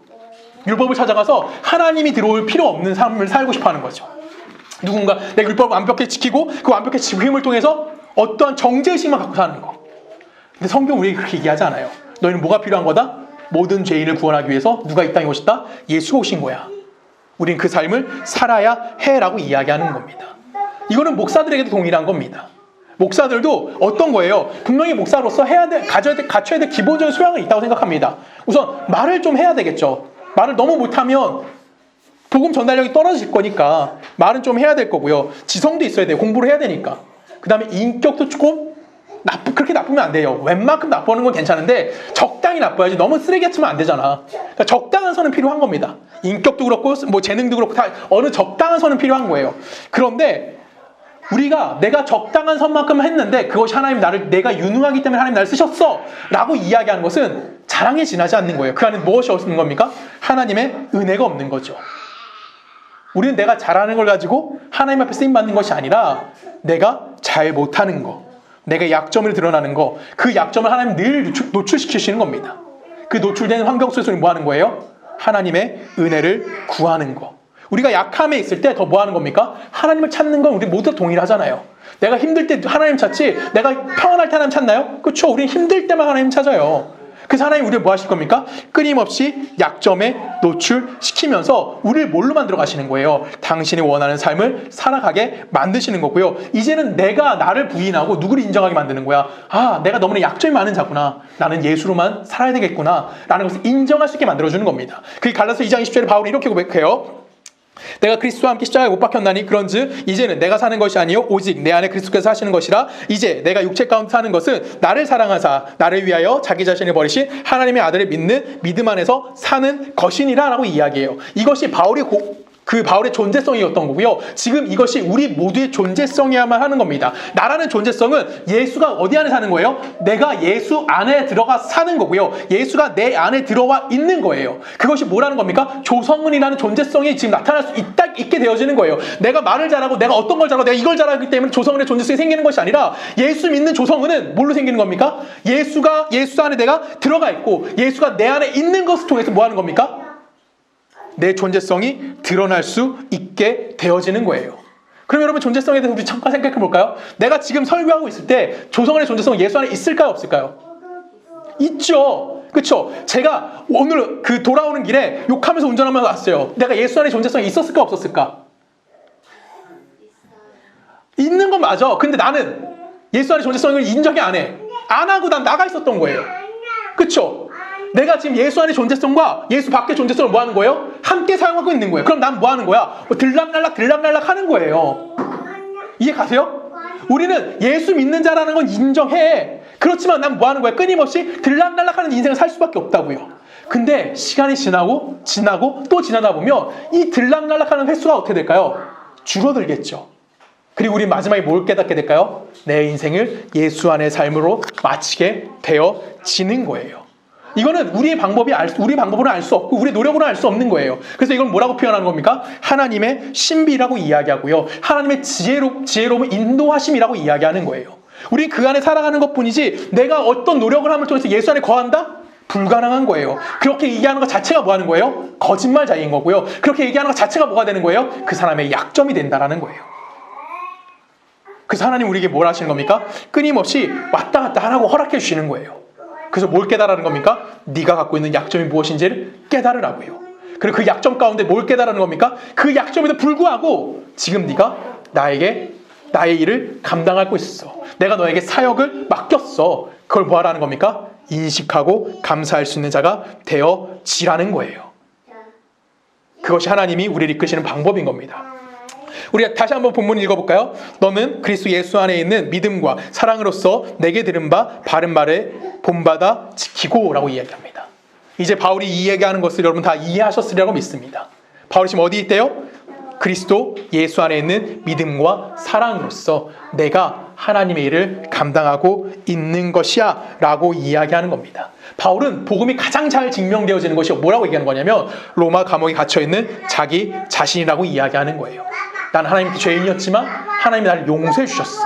율법을 찾아가서 하나님이 들어올 필요 없는 삶을 살고 싶어 하는 거죠. 누군가 내가 율법을 완벽히 지키고 그 완벽히 지키고 힘을 통해서 어떠한 정죄의식만 갖고 사는 거. 근데 성경 우리에게 그렇게 얘기하지 않아요. 너희는 뭐가 필요한 거다? 모든 죄인을 구원하기 위해서 누가 이 땅에 오셨다? 예수가 오신 거야. 우린 그 삶을 살아야 해라고 이야기하는 겁니다. 이거는 목사들에게도 동일한 겁니다. 목사들도 어떤 거예요? 분명히 목사로서 갖춰야 될 기본적인 소양은 있다고 생각합니다. 우선 말을 좀 해야 되겠죠. 말을 너무 못하면 복음 전달력이 떨어질 거니까 말은 좀 해야 될 거고요. 지성도 있어야 돼요. 공부를 해야 되니까. 그 다음에 인격도 조금 그렇게 나쁘면 안 돼요. 웬만큼 나쁘는 건 괜찮은데 적당히 나빠야지. 너무 쓰레기같으면 안 되잖아. 그러니까 적당한 선은 필요한 겁니다. 인격도 그렇고 뭐 재능도 그렇고 다 어느 적당한 선은 필요한 거예요. 그런데 내가 적당한 선만큼 했는데 그것이 내가 유능하기 때문에 하나님 나를 쓰셨어 라고 이야기하는 것은 자랑에 지나지 않는 거예요. 그 안에 무엇이 없는 겁니까? 하나님의 은혜가 없는 거죠. 우리는 내가 잘하는 걸 가지고 하나님 앞에 쓰임받는 것이 아니라 내가 잘 못하는 거, 내가 약점을 드러나는 거, 그 약점을 하나님 늘 노출시키시는 겁니다. 그 노출되는 환경 속에서 우리는 뭐 하는 거예요? 하나님의 은혜를 구하는 거. 우리가 약함에 있을 때 더 뭐 하는 겁니까? 하나님을 찾는 건 우리 모두 동일하잖아요. 내가 힘들 때 하나님 찾지 내가 평안할 때 하나님 찾나요? 그렇죠. 우리는 힘들 때만 하나님 찾아요. 그래서 하나님 우리를 뭐 하실 겁니까? 끊임없이 약점에 노출시키면서 우리를 뭘로 만들어 가시는 거예요? 당신이 원하는 삶을 살아가게 만드시는 거고요. 이제는 내가 나를 부인하고 누구를 인정하게 만드는 거야. 아, 내가 너무나 약점이 많은 자구나. 나는 예수로만 살아야 되겠구나. 라는 것을 인정할 수 있게 만들어주는 겁니다. 그게 갈라서 2장 20절에 바울이 이렇게 고백해요. 내가 그리스도와 함께 십자가에 못 박혔나니 그런즉 이제는 내가 사는 것이 아니요 오직 내 안에 그리스도께서 하시는 것이라. 이제 내가 육체 가운데 사는 것은 나를 사랑하사 나를 위하여 자기 자신을 버리신 하나님의 아들을 믿는 믿음 안에서 사는 것이니라 라고 이야기해요. 이것이 바울의 존재성이었던 거고요. 지금 이것이 우리 모두의 존재성이야만 하는 겁니다. 나라는 존재성은 예수가 어디 안에 사는 거예요? 내가 예수 안에 들어가 사는 거고요. 예수가 내 안에 들어와 있는 거예요. 그것이 뭐라는 겁니까? 조성은이라는 존재성이 지금 나타날 수 있게 되어지는 거예요. 내가 말을 잘하고 내가 어떤 걸 잘하고 내가 이걸 잘하기 때문에 조성은의 존재성이 생기는 것이 아니라 예수 믿는 조성은은 뭘로 생기는 겁니까? 예수 안에 내가 들어가 있고 예수가 내 안에 있는 것을 통해서 뭐 하는 겁니까? 내 존재성이 드러날 수 있게 되어지는 거예요. 그럼 여러분 존재성에 대해서 우리 잠깐 생각해 볼까요? 내가 지금 설교하고 있을 때 조성원의 존재성은 예수 안에 있을까요? 없을까요? 있죠. 그렇죠? 제가 오늘 돌아오는 길에 욕하면서 운전하면서 왔어요. 내가 예수 안에 존재성이 있었을까 없었을까? 있는 건 맞아. 근데 나는 예수 안에 존재성을 인정이 안 해. 안 하고 난 나가 있었던 거예요. 그렇죠? 내가 지금 예수 안의 존재성과 예수 밖의 존재성을 뭐 하는 거예요? 함께 사용하고 있는 거예요. 그럼 난 뭐 하는 거야? 들락날락 하는 거예요. 이해 가세요? 우리는 예수 믿는 자라는 건 인정해. 그렇지만 난 뭐 하는 거야? 끊임없이 들락날락 하는 인생을 살 수밖에 없다고요. 근데 시간이 지나고 또 지나다 보면 이 들락날락 하는 횟수가 어떻게 될까요? 줄어들겠죠. 그리고 우리 마지막에 뭘 깨닫게 될까요? 내 인생을 예수 안의 삶으로 마치게 되어지는 거예요. 이거는 우리 방법으로는 알 수 없고 우리 노력으로는 알 수 없는 거예요. 그래서 이건 뭐라고 표현하는 겁니까? 하나님의 신비라고 이야기하고요. 하나님의 지혜로움 인도하심이라고 이야기하는 거예요. 우리 그 안에 살아가는 것뿐이지 내가 어떤 노력을 함을 통해서 예수 안에 거한다? 불가능한 거예요. 그렇게 얘기하는 것 자체가 뭐 하는 거예요? 거짓말자인 거고요. 그렇게 얘기하는 것 자체가 뭐가 되는 거예요? 그 사람의 약점이 된다라는 거예요. 그래서 하나님 우리에게 뭘 하시는 겁니까? 끊임없이 왔다 갔다 하라고 허락해 주시는 거예요. 그래서 뭘 깨달으라는 겁니까? 네가 갖고 있는 약점이 무엇인지를 깨달으라고요. 그리고 그 약점 가운데 뭘 깨달으라는 겁니까? 그 약점에도 불구하고 지금 네가 나의 일을 감당하고 있어. 내가 너에게 사역을 맡겼어. 그걸 뭐 하라는 겁니까? 인식하고 감사할 수 있는 자가 되어지라는 거예요. 그것이 하나님이 우리를 이끄시는 방법인 겁니다. 우리가 다시 한번 본문 읽어볼까요? 너는 그리스도 예수 안에 있는 믿음과 사랑으로서 내게 들은 바 바른 말을 본받아 지키고 라고 이야기합니다. 이제 바울이 이 얘기하는 것을 여러분 다 이해하셨으리라고 믿습니다. 바울이 지금 어디 있대요? 그리스도 예수 안에 있는 믿음과 사랑으로서 내가 하나님의 일을 감당하고 있는 것이야 라고 이야기하는 겁니다. 바울은 복음이 가장 잘 증명되어지는 것이 뭐라고 얘기하는 거냐면 로마 감옥에 갇혀있는 자기 자신이라고 이야기하는 거예요. 나는 하나님께 죄인이었지만 하나님이 나를 용서해 주셨어.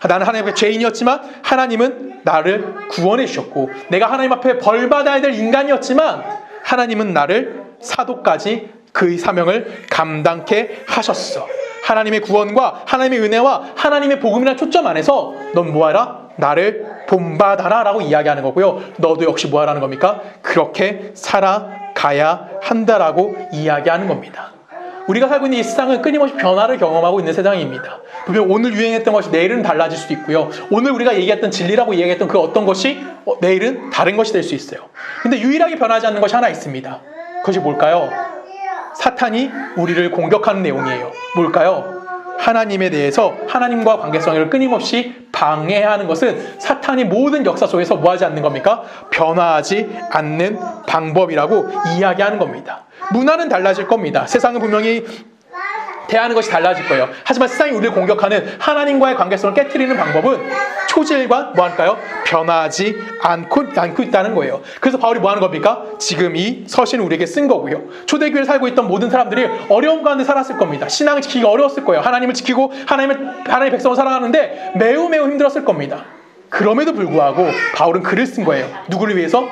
나는 하나님께 죄인이었지만 하나님은 나를 구원해 주셨고 내가 하나님 앞에 벌받아야 될 인간이었지만 하나님은 나를 사도까지 그의 사명을 감당케 하셨어. 하나님의 구원과 하나님의 은혜와 하나님의 복음이라는 초점 안에서 넌 뭐하라? 나를 본받아라 라고 이야기하는 거고요. 너도 역시 뭐하라는 겁니까? 그렇게 살아가야 한다라고 이야기하는 겁니다. 우리가 살고 있는 이 세상은 끊임없이 변화를 경험하고 있는 세상입니다. 분명 오늘 유행했던 것이 내일은 달라질 수도 있고요. 오늘 우리가 얘기했던 진리라고 얘기했던 그 어떤 것이 내일은 다른 것이 될 수 있어요. 근데 유일하게 변하지 않는 것이 하나 있습니다. 그것이 뭘까요? 사탄이 우리를 공격하는 내용이에요. 뭘까요? 하나님에 대해서 하나님과 관계성을 끊임없이 방해하는 것은 사탄이 모든 역사 속에서 뭐하지 않는 겁니까? 변화하지 않는 방법이라고 이야기하는 겁니다. 문화는 달라질 겁니다. 세상은 분명히 대하는 것이 달라질 거예요. 하지만 세상이 우리를 공격하는 하나님과의 관계성을 깨트리는 방법은 초질과 뭐 할까요? 변하지 않고 있다는 거예요. 그래서 바울이 뭐 하는 겁니까? 지금 이 서신을 우리에게 쓴 거고요. 초대교회에 살고 있던 모든 사람들이 어려움 가운데 살았을 겁니다. 신앙을 지키기가 어려웠을 거예요. 하나님을 지키고 하나님의 백성을 살아가는데 매우 힘들었을 겁니다. 그럼에도 불구하고 바울은 글을 쓴 거예요. 누구를 위해서?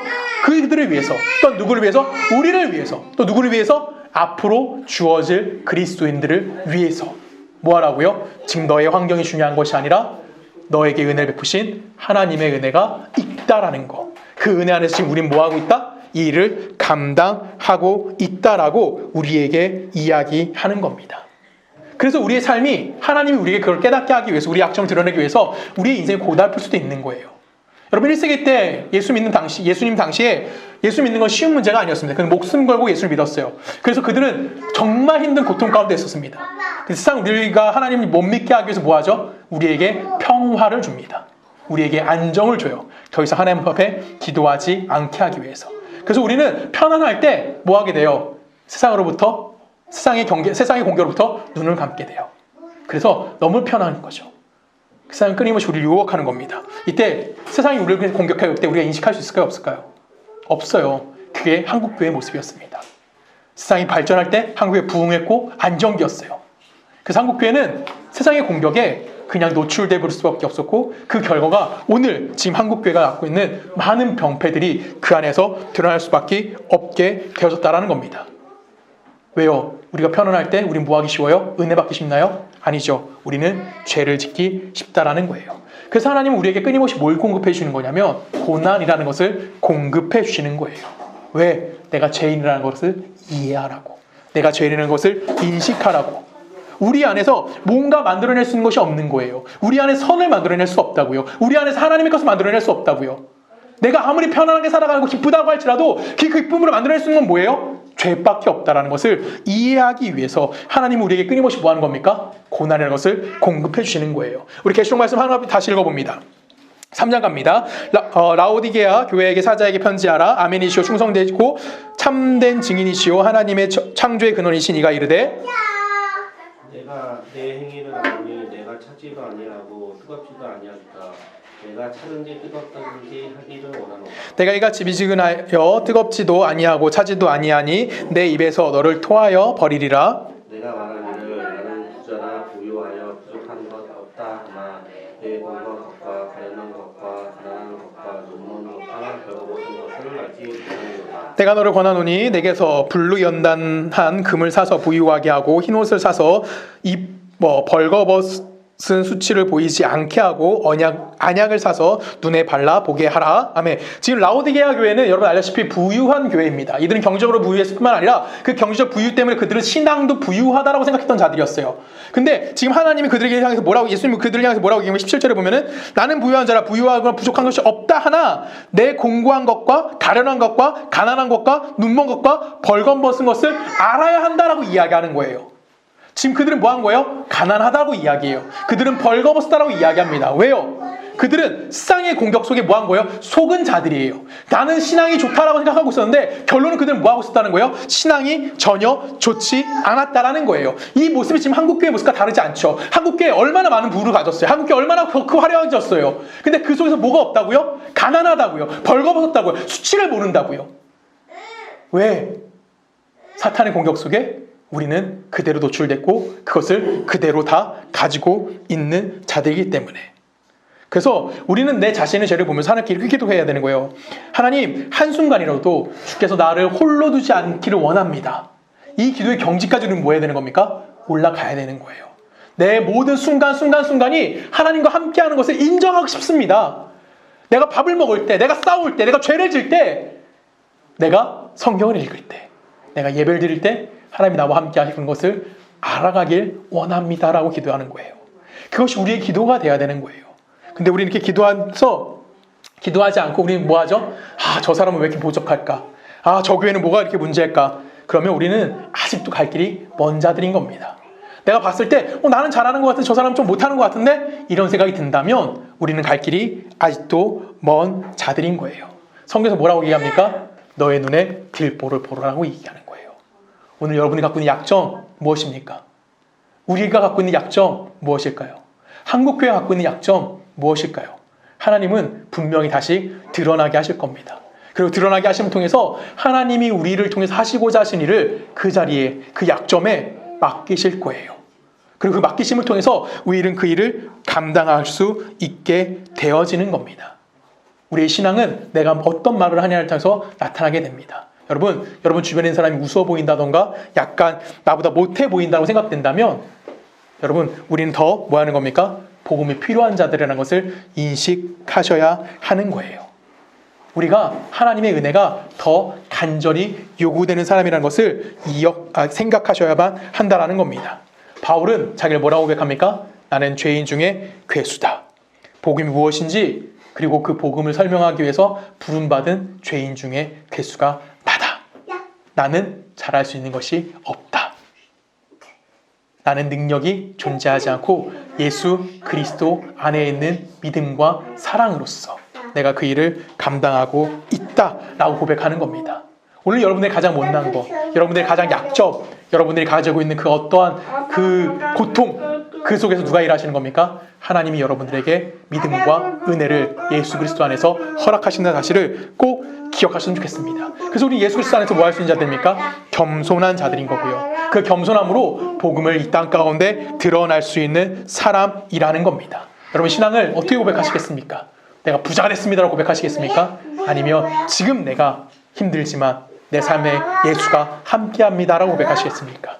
그들을 위해서. 또 누구를 위해서? 우리를 위해서. 또 누구를 위해서? 앞으로 주어질 그리스도인들을 위해서. 뭐 하라고요? 지금 너의 환경이 중요한 것이 아니라 너에게 은혜를 베푸신 하나님의 은혜가 있다라는 거. 그 은혜 안에서 지금 우린 뭐하고 있다? 이 일을 감당하고 있다라고 우리에게 이야기하는 겁니다. 그래서 우리의 삶이 하나님이 우리에게 그걸 깨닫게 하기 위해서, 우리 약점을 드러내기 위해서 우리의 인생이 고달플 수도 있는 거예요. 여러분 1세기 때 예수님 당시에 예수 믿는 건 쉬운 문제가 아니었습니다. 그는 목숨 걸고 예수를 믿었어요. 그래서 그들은 정말 힘든 고통 가운데 있었습니다. 세상 우리가 하나님을 못 믿게 하기 위해서 뭐 하죠? 우리에게 평화를 줍니다. 우리에게 안정을 줘요. 더 이상 하나님 앞에 기도하지 않게 하기 위해서. 그래서 우리는 편안할 때 뭐 하게 돼요? 세상의 공격으로부터 눈을 감게 돼요. 그래서 너무 편한 거죠. 세상은 끊임없이 우리를 유혹하는 겁니다. 이때 세상이 우리를 공격할 때 우리가 인식할 수 있을까요? 없을까요? 없어요. 그게 한국교회의 모습이었습니다. 세상이 발전할 때 한국에 부흥했고 안정기였어요. 그래서 한국교회는 세상의 공격에 그냥 노출돼 버릴 수밖에 없었고, 그 결과가 오늘 지금 한국교회가 갖고 있는 많은 병폐들이 그 안에서 드러날 수밖에 없게 되어졌다는 겁니다. 왜요? 우리가 편안할 때 우리는 뭐 하기 쉬워요? 은혜 받기 쉽나요? 아니죠. 우리는 죄를 짓기 쉽다라는 거예요. 그래서 하나님은 우리에게 끊임없이 뭘 공급해 주시는 거냐면 고난이라는 것을 공급해 주시는 거예요. 왜? 내가 죄인이라는 것을 이해하라고, 내가 죄인이라는 것을 인식하라고. 우리 안에서 뭔가 만들어낼 수 있는 것이 없는 거예요. 우리 안에 선을 만들어낼 수 없다고요. 우리 안에서 하나님의 것을 만들어낼 수 없다고요. 내가 아무리 편안하게 살아가고 기쁘다고 할지라도 그 기쁨으로 만들어낼 수 있는 건 뭐예요? 죄밖에 없다라는 것을 이해하기 위해서 하나님은 우리에게 끊임없이 뭐 하는 겁니까? 고난이라는 것을 공급해 주시는 거예요. 우리 계시록 말씀 하나 다시 읽어봅니다. 3장 갑니다. 라오디게아 교회에게 사자에게 편지하라. 아멘이시오 충성되고 참된 증인이시오 하나님의 창조의 근원이신 이가 이르되, 내가 내 행위를 아니 내가 찾지도 아니하고 뜨겁지도 아니하다. 내가 차든지 뜨겁다든지 하기를 원하노라. 내가 이같이 미지근하여 뜨겁지도 아니하고 차지도 아니하니 내 입에서 너를 토하여 버리리라. 내가 말하기를 나는 부자나 부유하여 부족한 것 없다 하나 내 공부한 것과 가련한 것과 가난한 것과 눈먼 것과 별거벗은 것을 알지 못하노라. 내가 너를 권하노니 내게서 불로 연단한 금을 사서 부유하게 하고 흰옷을 사서 벌거벗은 수치를 보이지 않게 하고 안약을 사서 눈에 발라 보게 하라. 아멘. 지금 라오디게아 교회는 여러분 알다시피 부유한 교회입니다. 이들은 경제적으로 부유했을 뿐만 아니라 그 경제적 부유 때문에 그들은 신앙도 부유하다라고 생각했던 자들이었어요. 근데 지금 하나님이 그들에게 향해서 뭐라고, 예수님이 그들을 향해서 뭐라고 얘기하면 17절에 보면은 나는 부유한 자라 부유하거나 부족한 것이 없다 하나 내 공고한 것과 가련한 것과 가난한 것과 눈먼 것과 벌거벗은 것을 알아야 한다라고 이야기하는 거예요. 지금 그들은 뭐 한 거예요? 가난하다고 이야기해요. 그들은 벌거벗었다라고 이야기합니다. 왜요? 그들은 세상의 공격 속에 뭐 한 거예요? 속은 자들이에요. 나는 신앙이 좋다라고 생각하고 있었는데 결론은 그들은 뭐 하고 있었다는 거예요? 신앙이 전혀 좋지 않았다라는 거예요. 이 모습이 지금 한국교회 모습과 다르지 않죠. 한국교회 얼마나 많은 부를 가졌어요. 한국교회 얼마나 화려해졌어요. 근데 그 속에서 뭐가 없다고요? 가난하다고요. 벌거벗었다고요. 수치를 모른다고요. 왜? 사탄의 공격 속에 우리는 그대로 노출됐고 그것을 그대로 다 가지고 있는 자들이기 때문에. 그래서 우리는 내 자신의 죄를 보면서 하나님께 이렇게 기도해야 되는 거예요. 하나님, 한순간이라도 주께서 나를 홀로 두지 않기를 원합니다. 이 기도의 경지까지 우리는 뭐 해야 되는 겁니까? 올라가야 되는 거예요. 내 모든 순간순간이 하나님과 함께하는 것을 인정하고 싶습니다. 내가 밥을 먹을 때, 내가 싸울 때, 내가 죄를 질 때, 내가 성경을 읽을 때, 내가 예배를 드릴 때 하나님이 나와 함께 하시는 것을 알아가길 원합니다라고 기도하는 거예요. 그것이 우리의 기도가 돼야 되는 거예요. 근데 우리는 이렇게 기도하지 않고 우리는 뭐 하죠? 저 사람은 왜 이렇게 부족할까? 저 교회는 뭐가 이렇게 문제일까? 그러면 우리는 아직도 갈 길이 먼 자들인 겁니다. 내가 봤을 때 나는 잘하는 것 같은데 저 사람은 좀 못하는 것 같은데 이런 생각이 든다면 우리는 갈 길이 아직도 먼 자들인 거예요. 성경에서 뭐라고 얘기합니까? 너의 눈에 들보를 보라고 얘기하는 거예요. 오늘 여러분이 갖고 있는 약점 무엇입니까? 우리가 갖고 있는 약점 무엇일까요? 한국교회가 갖고 있는 약점 무엇일까요? 하나님은 분명히 다시 드러나게 하실 겁니다. 그리고 드러나게 하심을 통해서 하나님이 우리를 통해서 하시고자 하신 일을 그 자리에, 그 약점에 맡기실 거예요. 그리고 그 맡기심을 통해서 우리는 그 일을 감당할 수 있게 되어지는 겁니다. 우리의 신앙은 내가 어떤 말을 하냐를 통해서 나타나게 됩니다. 여러분 주변에 있는 사람이 우스워 보인다던가 약간 나보다 못해 보인다고 생각된다면 여러분 우리는 더 뭐 하는 겁니까? 복음이 필요한 자들이라는 것을 인식하셔야 하는 거예요. 우리가 하나님의 은혜가 더 간절히 요구되는 사람이라는 것을 생각하셔야만 한다라는 겁니다. 바울은 자기를 뭐라고 고백합니까? 나는 죄인 중에 괴수다. 복음이 무엇인지 그리고 그 복음을 설명하기 위해서 부름받은 죄인 중에 괴수가 나다. 나는 잘할 수 있는 것이 없다. 나는 능력이 존재하지 않고 예수 그리스도 안에 있는 믿음과 사랑으로서 내가 그 일을 감당하고 있다라고 고백하는 겁니다. 오늘 여러분들이 가장 못난 거, 여러분들이 가장 약점, 여러분들이 가지고 있는 그 어떠한 그 고통, 그 속에서 누가 일하시는 겁니까? 하나님이 여러분들에게 믿음과 은혜를 예수 그리스도 안에서 허락하신다는 사실을 꼭 기억하셨으면 좋겠습니다. 그래서 우리 예수 그리스도 안에서 뭐 할 수 있는 자들입니까? 겸손한 자들인 거고요. 그 겸손함으로 복음을 이 땅 가운데 드러날 수 있는 사람이라는 겁니다. 여러분 신앙을 어떻게 고백하시겠습니까? 내가 부자가 됐습니다라고 고백하시겠습니까? 아니면 지금 내가 힘들지만 내 삶에 예수가 함께합니다라고 고백하시겠습니까?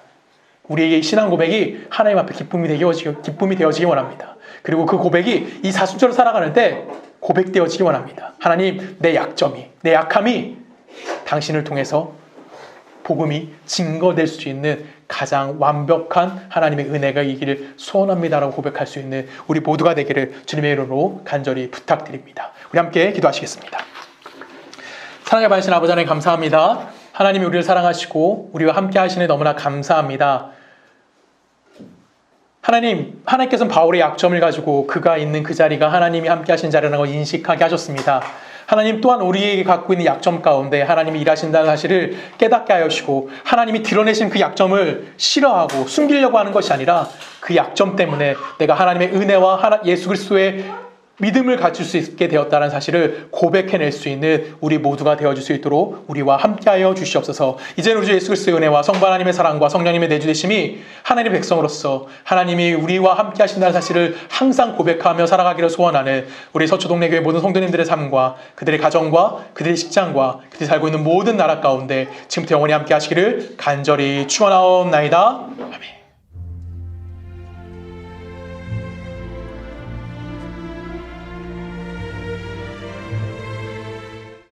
우리에게 신앙 고백이 하나님 앞에 기쁨이 되어지기 원합니다. 그리고 그 고백이 이 사순절을 살아가는 때 고백되어지기 원합니다. 하나님, 내 약점이, 내 약함이 당신을 통해서 복음이 증거될 수 있는 가장 완벽한 하나님의 은혜가 이기를 소원합니다라고 고백할 수 있는 우리 모두가 되기를 주님의 이름으로 간절히 부탁드립니다. 우리 함께 기도하시겠습니다. 사랑의 받으신 아버지 하나님 감사합니다. 하나님이 우리를 사랑하시고 우리와 함께 하시니 너무나 감사합니다. 하나님께서는 바울의 약점을 가지고 그가 있는 그 자리가 하나님이 함께 하신 자리라는 걸 인식하게 하셨습니다. 하나님 또한 우리에게 갖고 있는 약점 가운데 하나님이 일하신다는 사실을 깨닫게 하시고 하나님이 드러내신 그 약점을 싫어하고 숨기려고 하는 것이 아니라 그 약점 때문에 내가 하나님의 은혜와 예수 그리스도의 믿음을 갖출 수 있게 되었다는 사실을 고백해낼 수 있는 우리 모두가 되어줄 수 있도록 우리와 함께하여 주시옵소서. 이제는 우리 주 예수 그리스도의 은혜와 성부 하나님의 사랑과 성령님의 내주되심이 하나님의 백성으로서 하나님이 우리와 함께 하신다는 사실을 항상 고백하며 살아가기를 소원하는 우리 서초동네교회 모든 성도님들의 삶과 그들의 가정과 그들의 직장과 그들이 살고 있는 모든 나라 가운데 지금부터 영원히 함께 하시기를 간절히 축원하옵나이다. 아멘.